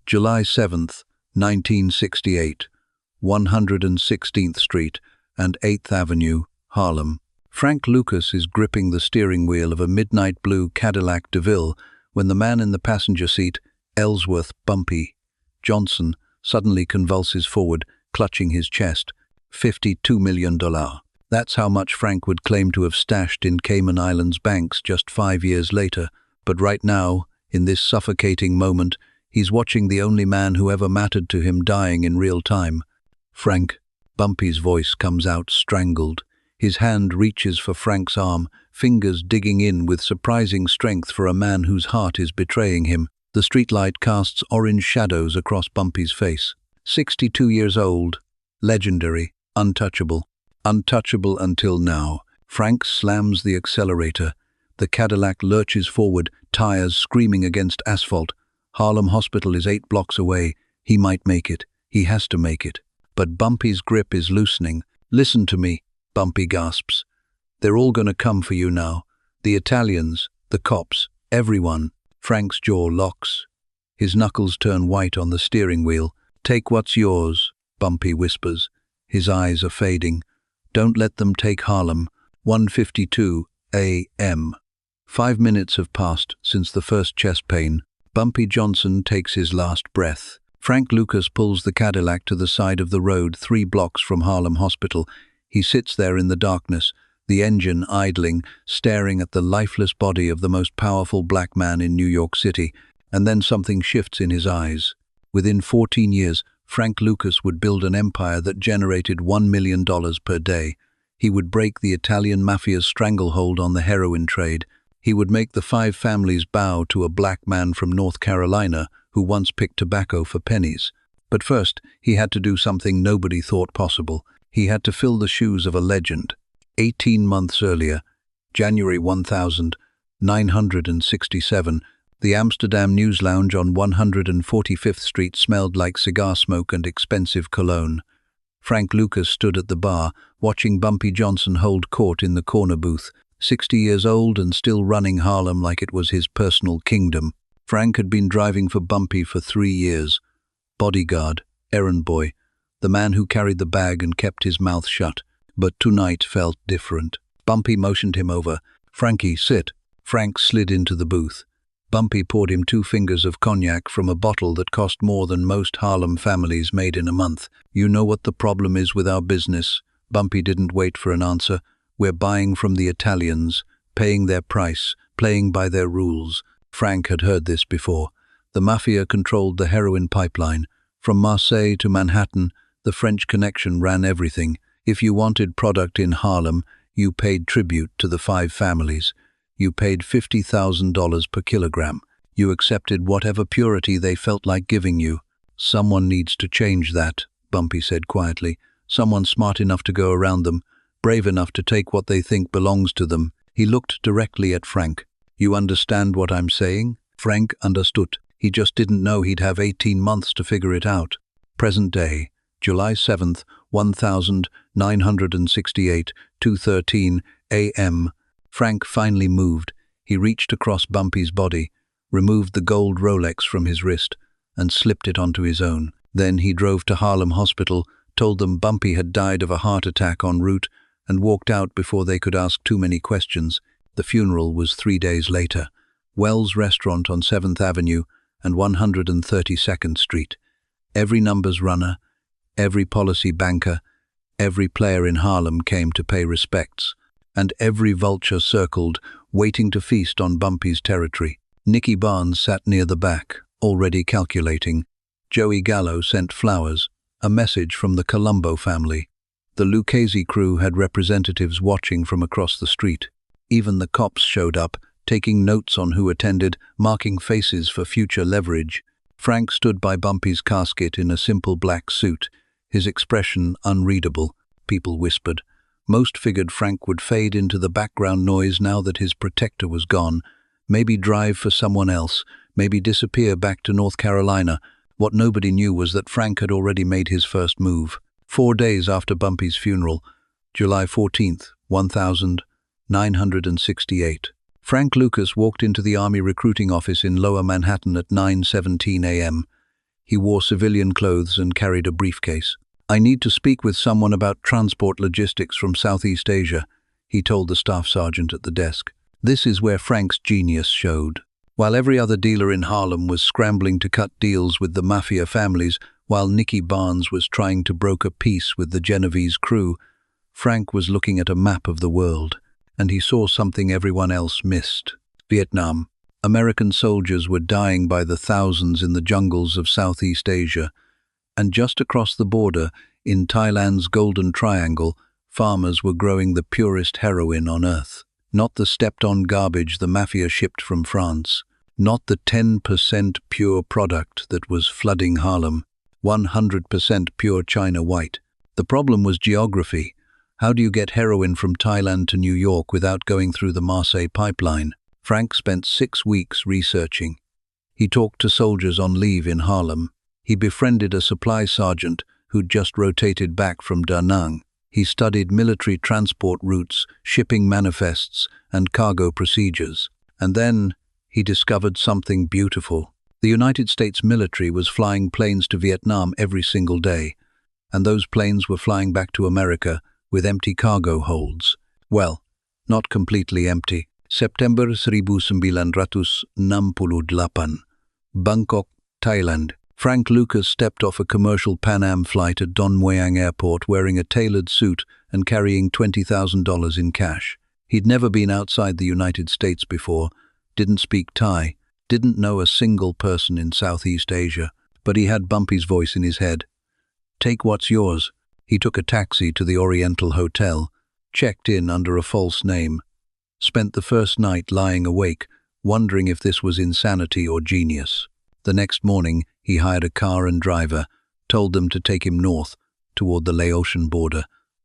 July 7th, 1968, 116th Street and 8th Avenue, Harlem. Frank Lucas is gripping the steering wheel of a midnight blue Cadillac DeVille when the man in the passenger seat, Ellsworth Bumpy Johnson, suddenly convulses forward, clutching his chest. $52 million. That's how much Frank would claim to have stashed in Cayman Islands banks just 5 years later. But right now, in this suffocating moment, he's watching the only man who ever mattered to him dying in real time. Frank. Bumpy's voice comes out strangled. His hand reaches for Frank's arm, fingers digging in with surprising strength for a man whose heart is betraying him. The streetlight casts orange shadows across Bumpy's face. 62 years old. Legendary. Untouchable. Untouchable until now. Frank slams the accelerator. The Cadillac lurches forward, tires screaming against asphalt. Harlem Hospital is 8 blocks away. He might make it. He has to make it. But Bumpy's grip is loosening. "Listen to me," Bumpy gasps. "They're all gonna come for you now. The Italians, the cops, everyone." Frank's jaw locks. His knuckles turn white on the steering wheel. "Take what's yours," Bumpy whispers. His eyes are fading. "Don't let them take Harlem." 1:52 a.m. 5 minutes have passed since the first chest pain. Bumpy Johnson takes his last breath. Frank Lucas pulls the Cadillac to the side of the road 3 blocks from Harlem Hospital. He sits there in the darkness, the engine idling, staring at the lifeless body of the most powerful black man in New York City. And then something shifts in his eyes. Within 14 years, Frank Lucas would build an empire that generated $1 million per day. He would break the Italian Mafia's stranglehold on the heroin trade. He would make the 5 families bow to a black man from North Carolina who once picked tobacco for pennies. But first, he had to do something nobody thought possible. He had to fill the shoes of a legend. 18 months earlier, January 1967, the Amsterdam News Lounge on 145th Street smelled like cigar smoke and expensive cologne. Frank Lucas stood at the bar, watching Bumpy Johnson hold court in the corner booth, 60 years old and still running Harlem like it was his personal kingdom. Frank had been driving for Bumpy for 3 years. Bodyguard, errand boy, the man who carried the bag and kept his mouth shut. But tonight felt different. Bumpy motioned him over. "Frankie, sit." Frank slid into the booth. Bumpy poured him 2 fingers of cognac from a bottle that cost more than most Harlem families made in a month. "You know what the problem is with our business." Bumpy didn't wait for an answer. "We're buying from the Italians, paying their price, playing by their rules." Frank had heard this before. The Mafia controlled the heroin pipeline. From Marseille to Manhattan, the French connection ran everything. If you wanted product in Harlem, you paid tribute to the 5 families. You paid $50,000 per kilogram. You accepted whatever purity they felt like giving you. "Someone needs to change that," Bumpy said quietly. "Someone smart enough to go around them, brave enough to take what they think belongs to them." He looked directly at Frank. "You understand what I'm saying?" Frank understood. He just didn't know he'd have 18 months to figure it out. Present day, July 7th, 1968, 2:13 a.m. Frank finally moved. He reached across Bumpy's body, removed the gold Rolex from his wrist, and slipped it onto his own. Then he drove to Harlem Hospital, told them Bumpy had died of a heart attack en route, and walked out before they could ask too many questions. The funeral was 3 days later. Wells Restaurant on 7th Avenue and 132nd Street. Every numbers runner, every policy banker, every player in Harlem came to pay respects, and every vulture circled, waiting to feast on Bumpy's territory. Nicky Barnes sat near the back, already calculating. Joey Gallo sent flowers, a message from the Colombo family. The Lucchese crew had representatives watching from across the street. Even the cops showed up, taking notes on who attended, marking faces for future leverage. Frank stood by Bumpy's casket in a simple black suit, his expression unreadable. People whispered. Most figured Frank would fade into the background noise now that his protector was gone. Maybe drive for someone else, maybe disappear back to North Carolina. What nobody knew was that Frank had already made his first move. 4 days after Bumpy's funeral, July 14th, 1968. Frank Lucas walked into the Army recruiting office in Lower Manhattan at 9:17 a.m. He wore civilian clothes and carried a briefcase. "I need to speak with someone about transport logistics from Southeast Asia," he told the staff sergeant at the desk. This is where Frank's genius showed. While every other dealer in Harlem was scrambling to cut deals with the Mafia families, while Nicky Barnes was trying to broker peace with the Genovese crew, Frank was looking at a map of the world, and he saw something everyone else missed. Vietnam. American soldiers were dying by the thousands in the jungles of Southeast Asia, and just across the border, in Thailand's Golden Triangle, farmers were growing the purest heroin on earth. Not the stepped-on garbage the Mafia shipped from France. Not the 10% pure product that was flooding Harlem. 100% pure China white. The problem was geography. How do you get heroin from Thailand to New York without going through the Marseille pipeline? Frank spent 6 weeks researching. He talked to soldiers on leave in Harlem. He befriended a supply sergeant who'd just rotated back from Da Nang. He studied military transport routes, shipping manifests, and cargo procedures. And then he discovered something beautiful. The United States military was flying planes to Vietnam every single day, and those planes were flying back to America with empty cargo holds. Well, not completely empty. September 1968, Bangkok, Thailand. Frank Lucas stepped off a commercial Pan Am flight at Don Mueang Airport wearing a tailored suit and carrying $20,000 in cash. He'd never been outside the United States before, didn't speak Thai, didn't know a single person in Southeast Asia, but he had Bumpy's voice in his head. "Take what's yours." He took a taxi to the Oriental Hotel, checked in under a false name, spent the first night lying awake, wondering if this was insanity or genius. The next morning, he hired a car and driver, told them to take him north, toward the Laotian border.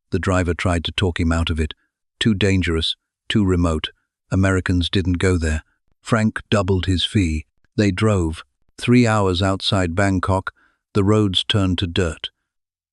The driver tried to talk him out of it. Too dangerous, too remote. Americans didn't go there. Frank doubled his fee. They drove. 3 hours outside Bangkok, the roads turned to dirt.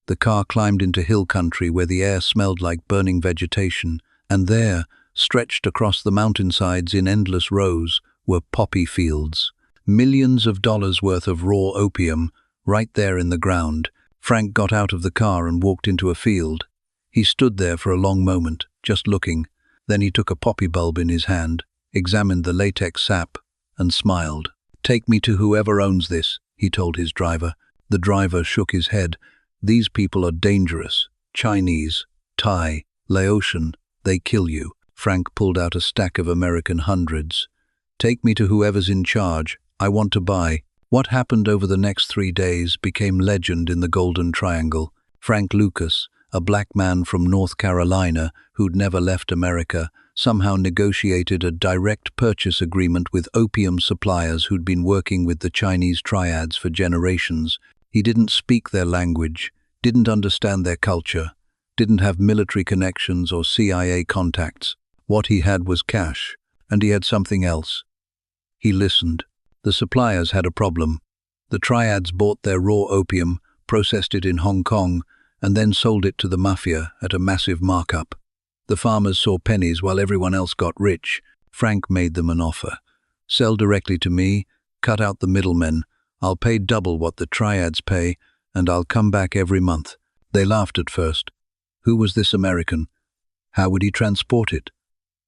The car climbed into hill country where the air smelled like burning vegetation, and there, stretched across the mountainsides in endless rows, were poppy fields. Millions of dollars worth of raw opium, right there in the ground. Frank got out of the car and walked into a field. He stood there for a long moment, just looking. Then he took a poppy bulb in his hand, examined the latex sap, and smiled. "Take me to whoever owns this," he told his driver. The driver shook his head. "These people are dangerous. Chinese, Thai, Laotian. They kill you." Frank pulled out a stack of American hundreds. "Take me to whoever's in charge. I want to buy." What happened over the next 3 days became legend in the Golden Triangle. Frank Lucas, a black man from North Carolina who'd never left America, somehow negotiated a direct purchase agreement with opium suppliers who'd been working with the Chinese triads for generations. He didn't speak their language, didn't understand their culture, didn't have military connections or CIA contacts. What he had was cash, and he had something else. He listened. The suppliers had a problem. The triads bought their raw opium, processed it in Hong Kong, and then sold it to the Mafia at a massive markup. The farmers saw pennies while everyone else got rich. Frank made them an offer. "Sell directly to me, cut out the middlemen. I'll pay double what the triads pay, and I'll come back every month." They laughed at first. Who was this American? How would he transport it?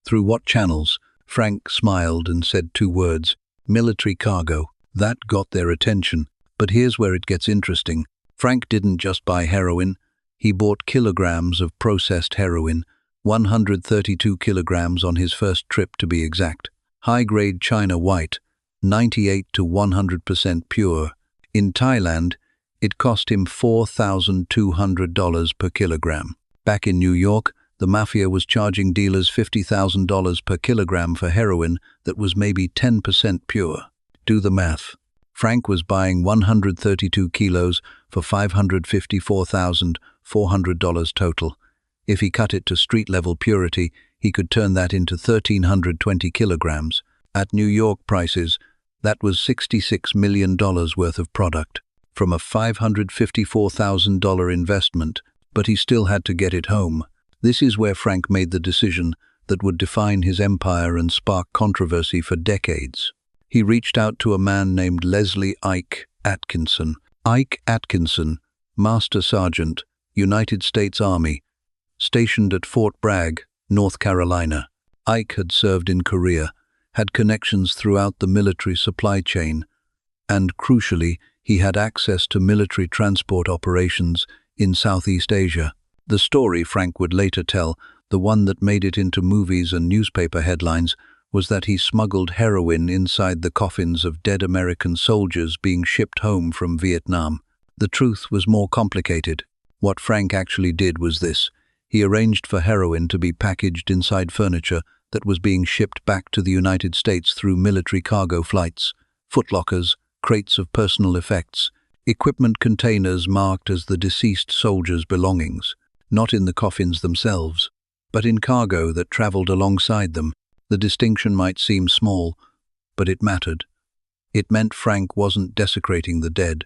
Through what channels? Frank smiled and said 2 words: military cargo. That got their attention. But here's where it gets interesting. Frank didn't just buy heroin. He bought kilograms of processed heroin, 132 kilograms on his first trip to be exact. High-grade China white, 98 to 100% pure. In Thailand, it cost him $4,200 per kilogram. Back in New York, the Mafia was charging dealers $50,000 per kilogram for heroin that was maybe 10% pure. Do the math. Frank was buying 132 kilos for $554,400 total. If he cut it to street-level purity, he could turn that into 1,320 kilograms. At New York prices, that was $66 million worth of product from a $554,000 investment, but he still had to get it home. This is where Frank made the decision that would define his empire and spark controversy for decades. He reached out to a man named Leslie Ike Atkinson, Ike Atkinson, Master Sergeant, United States Army, stationed at Fort Bragg, North Carolina. Ike had served in Korea, had connections throughout the military supply chain, and, crucially, he had access to military transport operations in Southeast Asia. The story Frank would later tell, the one that made it into movies and newspaper headlines, was that he smuggled heroin inside the coffins of dead American soldiers being shipped home from Vietnam. The truth was more complicated. What Frank actually did was this. He arranged for heroin to be packaged inside furniture that was being shipped back to the United States through military cargo flights, footlockers, crates of personal effects, equipment containers marked as the deceased soldiers' belongings, not in the coffins themselves, but in cargo that traveled alongside them. The distinction might seem small, but it mattered. It meant Frank wasn't desecrating the dead.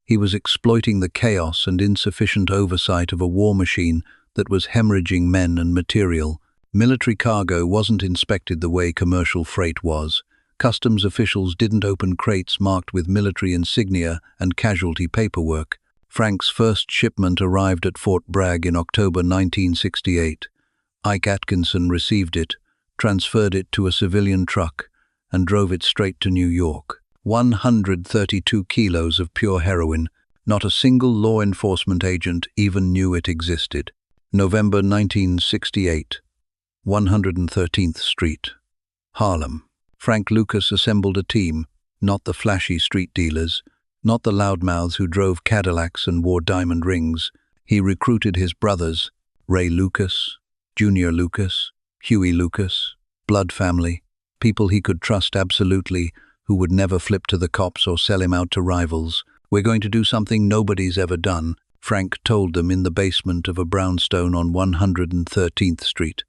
He was exploiting the chaos and insufficient oversight of a war machine that was hemorrhaging men and material. Military cargo wasn't inspected the way commercial freight was. Customs officials didn't open crates marked with military insignia and casualty paperwork. Frank's first shipment arrived at Fort Bragg in October 1968. Ike Atkinson received it, transferred it to a civilian truck, and drove it straight to New York. 132 kilos of pure heroin. Not a single law enforcement agent even knew it existed. November 1968. 113th Street, Harlem. Frank Lucas assembled a team, not the flashy street dealers, not the loudmouths who drove Cadillacs and wore diamond rings. He recruited his brothers, Ray Lucas, Junior Lucas, Huey Lucas, blood family, people he could trust absolutely, who would never flip to the cops or sell him out to rivals. "We're going to do something nobody's ever done," Frank told them in the basement of a brownstone on 113th Street.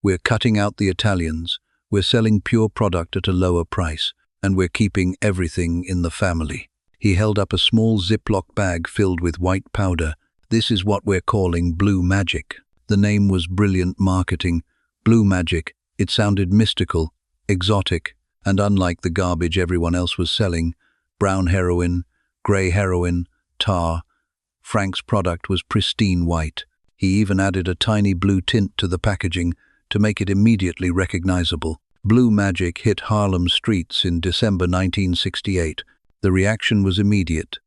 "We're cutting out the Italians, we're selling pure product at a lower price, and we're keeping everything in the family." He held up a small Ziploc bag filled with white powder. "This is what we're calling Blue Magic." The name was brilliant marketing. Blue Magic. It sounded mystical, exotic, and unlike the garbage everyone else was selling. Brown heroin, grey heroin, tar. Frank's product was pristine white. He even added a tiny blue tint to the packaging to make it immediately recognizable. Blue Magic hit Harlem streets in December 1968. The reaction was immediate.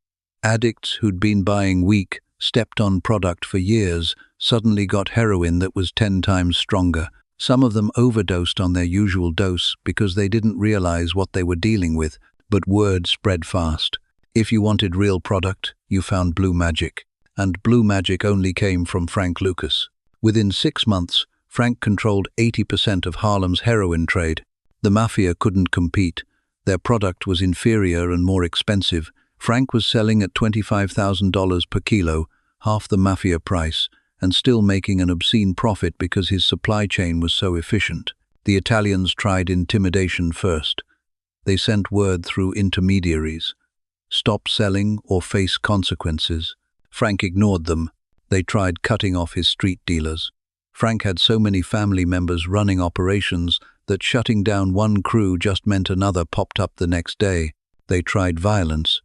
Addicts who'd been buying weak, stepped-on product for years suddenly got heroin that was 10 times stronger. Some of them overdosed on their usual dose because they didn't realize what they were dealing with, but word spread fast. If you wanted real product, you found Blue Magic. And Blue Magic only came from Frank Lucas. Within 6 months, Frank controlled 80% of Harlem's heroin trade. The Mafia couldn't compete. Their product was inferior and more expensive. Frank was selling at $25,000 per kilo, half the Mafia price, and still making an obscene profit because his supply chain was so efficient. The Italians tried intimidation first. They sent word through intermediaries. Stop selling or face consequences. Frank ignored them. They tried cutting off his street dealers. Frank had so many family members running operations that shutting down one crew just meant another popped up the next day. They tried violence.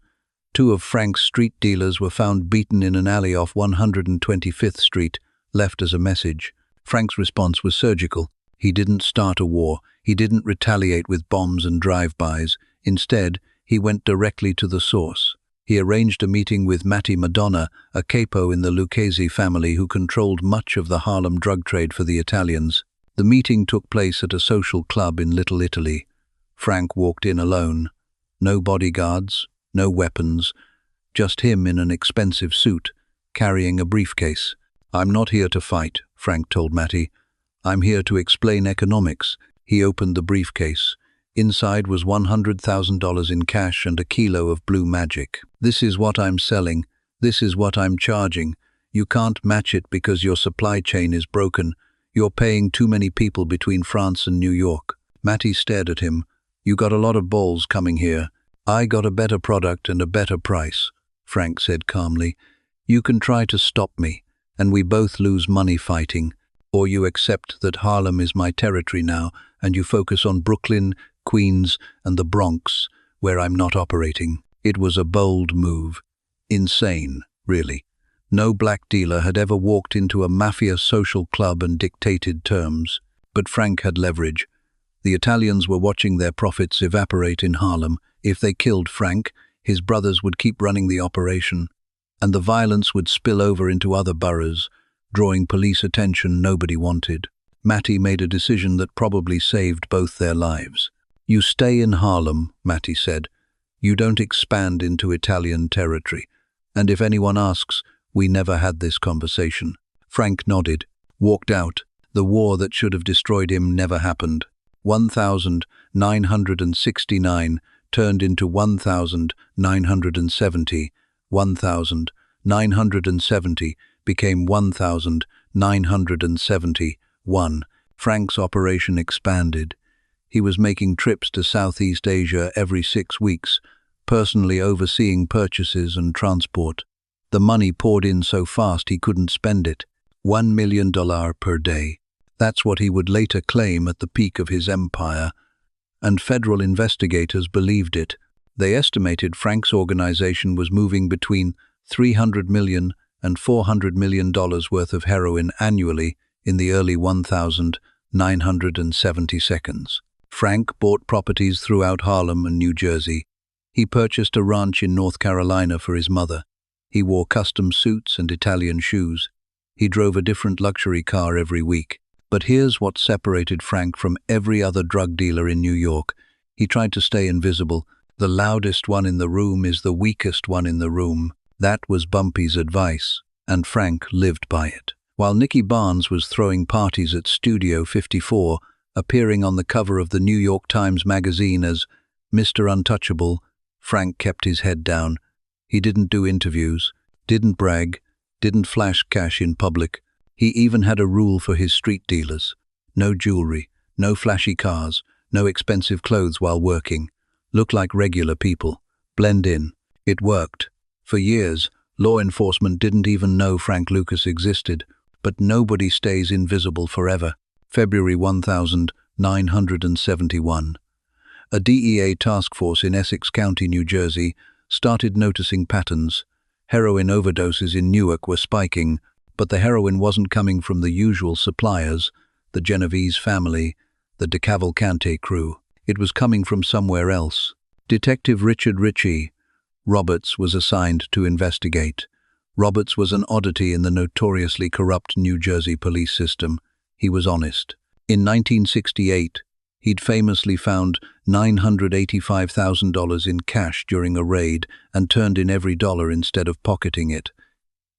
2 of Frank's street dealers were found beaten in an alley off 125th Street, left as a message. Frank's response was surgical. He didn't start a war. He didn't retaliate with bombs and drive-bys. Instead, he went directly to the source. He arranged a meeting with Matty Madonna, a capo in the Lucchese family who controlled much of the Harlem drug trade for the Italians. The meeting took place at a social club in Little Italy. Frank walked in alone. No bodyguards, no weapons, just him in an expensive suit, carrying a briefcase. "I'm not here to fight," Frank told Matty. "I'm here to explain economics." He opened the briefcase. Inside was $100,000 in cash and a kilo of Blue Magic. "This is what I'm selling. This is what I'm charging. You can't match it because your supply chain is broken. You're paying too many people between France and New York." Matty stared at him. "You got a lot of balls coming here. I got a better product and a better price," Frank said calmly. "You can try to stop me, and we both lose money fighting. Or you accept that Harlem is my territory now, and you focus on Brooklyn, Queens, and the Bronx, where I'm not operating." It was a bold move. Insane, really. No black dealer had ever walked into a mafia social club and dictated terms. But Frank had leverage. The Italians were watching their profits evaporate in Harlem. If they killed Frank, his brothers would keep running the operation, and the violence would spill over into other boroughs, drawing police attention nobody wanted. Matty made a decision that probably saved both their lives. "You stay in Harlem," Matty said. "You don't expand into Italian territory. And if anyone asks, we never had this conversation." Frank nodded, walked out. The war that should have destroyed him never happened. 1,969 turned into 1,970. 1,970 became 1,971. Frank's operation expanded. He was making trips to Southeast Asia every 6 weeks, personally overseeing purchases and transport. The money poured in so fast he couldn't spend it. $1 million per day. That's what he would later claim at the peak of his empire. And federal investigators believed it. They estimated Frank's organization was moving between $300 million and $400 million worth of heroin annually in the early 1970s. Frank bought properties throughout Harlem and New Jersey. He purchased a ranch in North Carolina for his mother. He wore custom suits and Italian shoes. He drove a different luxury car every week. But here's what separated Frank from every other drug dealer in New York. He tried to stay invisible. The loudest one in the room is the weakest one in the room. That was Bumpy's advice, and Frank lived by it. While Nicky Barnes was throwing parties at Studio 54, appearing on the cover of the New York Times magazine as Mr. Untouchable, Frank kept his head down. He didn't do interviews, didn't brag, didn't flash cash in public. He even had a rule for his street dealers. No jewelry, no flashy cars, no expensive clothes while working. Look like regular people. Blend in. It worked. For years, law enforcement didn't even know Frank Lucas existed, but nobody stays invisible forever. February 1971. A DEA task force in Essex County, New Jersey, started noticing patterns. Heroin overdoses in Newark were spiking, but the heroin wasn't coming from the usual suppliers, the Genovese family, the DeCavalcante crew. It was coming from somewhere else. Detective Richard Ritchie Roberts was assigned to investigate. Roberts was an oddity in the notoriously corrupt New Jersey police system. He was honest. In 1968, he'd famously found $985,000 in cash during a raid and turned in every dollar instead of pocketing it.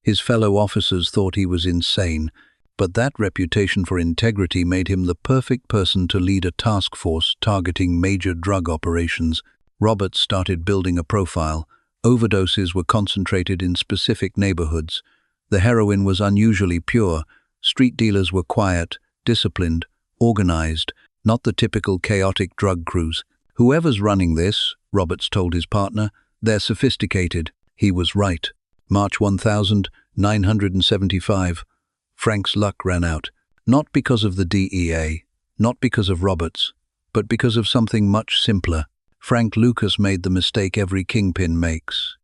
His fellow officers thought he was insane, but that reputation for integrity made him the perfect person to lead a task force targeting major drug operations. Roberts started building a profile. Overdoses were concentrated in specific neighborhoods. The heroin was unusually pure. Street dealers were quiet, disciplined, organized, not the typical chaotic drug crews. "Whoever's running this," Roberts told his partner, "they're sophisticated." He was right. March 1975. Frank's luck ran out. Not because of the DEA, not because of Roberts, but because of something much simpler. Frank Lucas made the mistake every kingpin makes.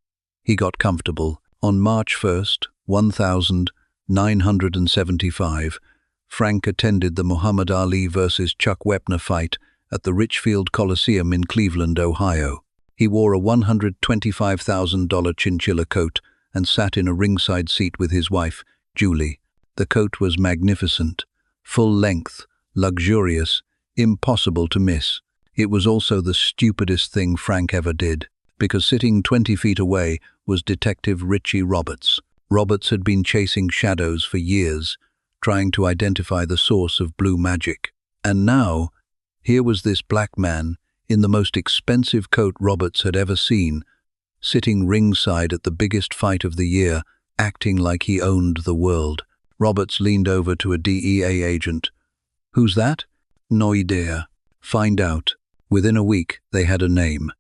He got comfortable. On March 1st, 1975, Frank attended the Muhammad Ali vs. Chuck Wepner fight at the Richfield Coliseum in Cleveland, Ohio. He wore a $125,000 chinchilla coat and sat in a ringside seat with his wife, Julie. The coat was magnificent, full length, luxurious, impossible to miss. It was also the stupidest thing Frank ever did, because sitting 20 feet away was Detective Ritchie Roberts. Roberts had been chasing shadows for years, trying to identify the source of blue magic. And now, here was this black man, in the most expensive coat Roberts had ever seen, sitting ringside at the biggest fight of the year, acting like he owned the world. Roberts leaned over to a DEA agent. "Who's that?" "No idea." "Find out." Within a week, they had a name.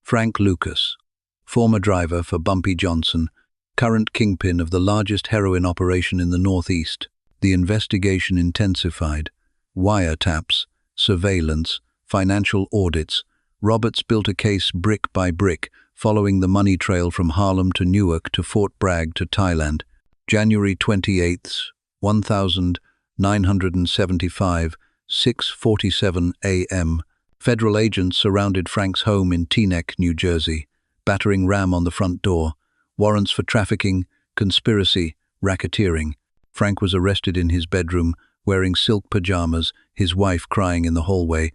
Frank Lucas, former driver for Bumpy Johnson, current kingpin of the largest heroin operation in the Northeast. The investigation intensified. Wiretaps, surveillance, financial audits. Roberts built a case brick by brick, following the money trail from Harlem to Newark to Fort Bragg to Thailand. January 28th, 1975, 6:47 a.m. Federal agents surrounded Frank's home in Teaneck, New Jersey, battering ram on the front door, warrants for trafficking, conspiracy, racketeering. Frank was arrested in his bedroom, wearing silk pajamas, his wife crying in the hallway.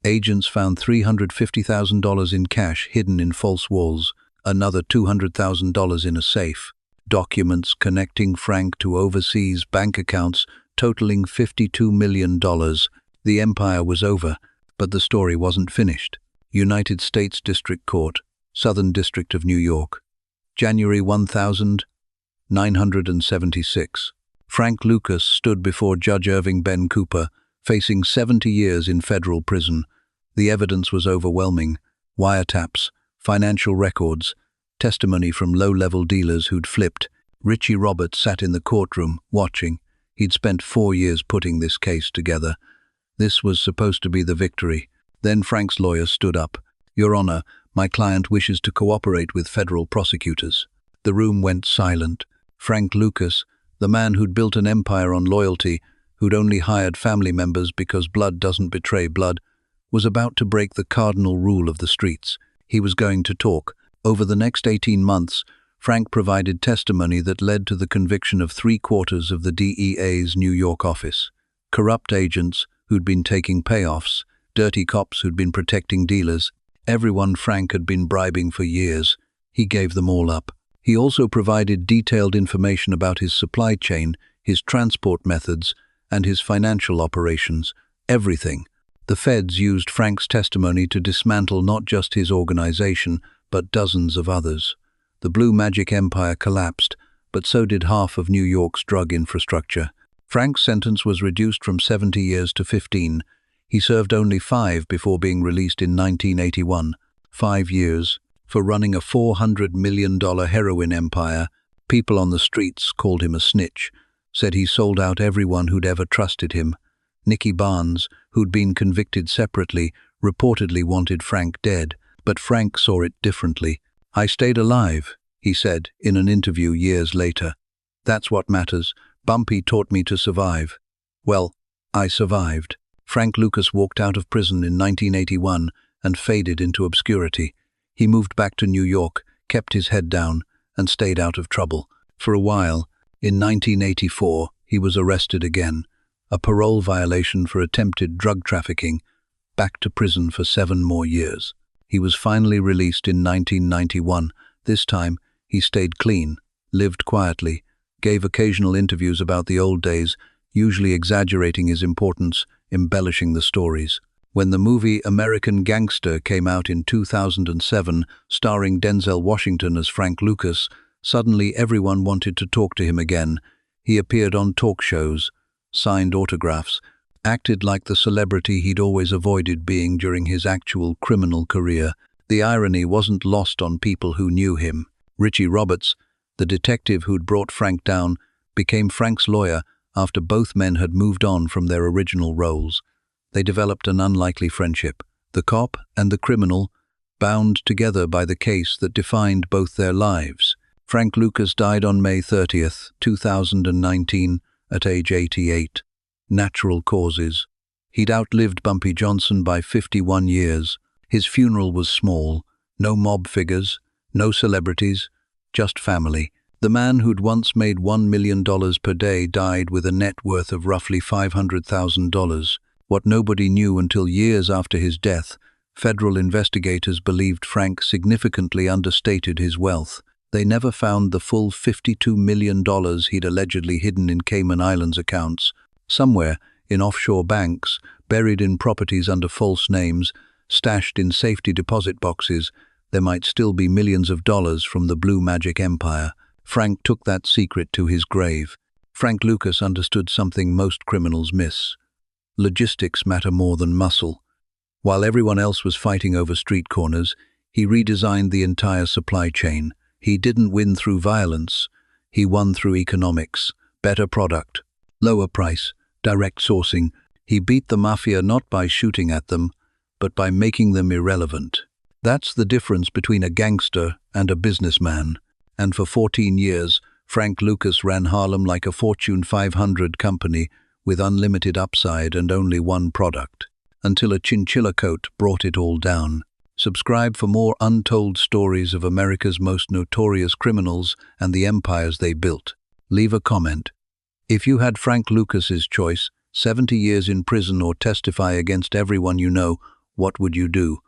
Agents found $350,000 in cash hidden in false walls, another $200,000 in a safe, documents connecting Frank to overseas bank accounts totaling $52 million. The empire was over, but the story wasn't finished. United States District Court, Southern District of New York. January 1976. Frank Lucas stood before Judge Irving Ben Cooper, facing 70 years in federal prison. The evidence was overwhelming: wiretaps, financial records, testimony from low-level dealers who'd flipped. Richie Roberts sat in the courtroom, watching. He'd spent 4 years putting this case together. This was supposed to be the victory. Then Frank's lawyer stood up. "Your Honor, my client wishes to cooperate with federal prosecutors." The room went silent. Frank Lucas, the man who'd built an empire on loyalty, who'd only hired family members because blood doesn't betray blood, was about to break the cardinal rule of the streets. He was going to talk. Over the next 18 months, Frank provided testimony that led to the conviction of 3/4 of the DEA's New York office. Corrupt agents who'd been taking payoffs, dirty cops who'd been protecting dealers, everyone Frank had been bribing for years. He gave them all up. He also provided detailed information about his supply chain, his transport methods, and his financial operations. Everything. The feds used Frank's testimony to dismantle not just his organization, but dozens of others. The Blue Magic Empire collapsed, but so did half of New York's drug infrastructure. Frank's sentence was reduced from 70 years to 15. He served only 5 before being released in 1981. 5 years. For running a $400 million heroin empire. People on the streets called him a snitch, said he sold out everyone who'd ever trusted him. Nicky Barnes, who'd been convicted separately, reportedly wanted Frank dead, but Frank saw it differently. "I stayed alive," he said in an interview years later. "That's what matters. Bumpy taught me to survive." Well, I survived. Frank Lucas walked out of prison in 1981 and faded into obscurity. He moved back to New York, kept his head down, and stayed out of trouble. For a while, in 1984, he was arrested again. A parole violation for attempted drug trafficking, back to prison for 7 more years. He was finally released in 1991. This time, he stayed clean, lived quietly, gave occasional interviews about the old days, usually exaggerating his importance, embellishing the stories. When the movie American Gangster came out in 2007, starring Denzel Washington as Frank Lucas, suddenly everyone wanted to talk to him again. He appeared on talk shows, signed autographs, acted like the celebrity he'd always avoided being during his actual criminal career. The irony wasn't lost on people who knew him. Richie Roberts, the detective who'd brought Frank down, became Frank's lawyer after both men had moved on from their original roles. They developed an unlikely friendship. The cop and the criminal, bound together by the case that defined both their lives. Frank Lucas died on May 30th, 2019, at age 88. Natural causes. He'd outlived Bumpy Johnson by 51 years. His funeral was small. No mob figures, no celebrities, just family. The man who'd once made $1 million per day died with a net worth of roughly $500,000. What nobody knew until years after his death, federal investigators believed Frank significantly understated his wealth. They never found the full $52 million he'd allegedly hidden in Cayman Islands accounts. Somewhere, in offshore banks, buried in properties under false names, stashed in safety deposit boxes, there might still be millions of dollars from the Blue Magic Empire. Frank took that secret to his grave. Frank Lucas understood something most criminals miss. Logistics matter more than muscle. While everyone else was fighting over street corners, he redesigned the entire supply chain. He didn't win through violence. He won through economics, better product, lower price, direct sourcing. He beat the mafia not by shooting at them, but by making them irrelevant. That's the difference between a gangster and a businessman. And for 14 years, Frank Lucas ran Harlem like a Fortune 500 company with unlimited upside and only one product, until a chinchilla coat brought it all down. Subscribe for more untold stories of America's most notorious criminals and the empires they built. Leave a comment. If you had Frank Lucas's choice, 70 years in prison or testify against everyone you know, what would you do?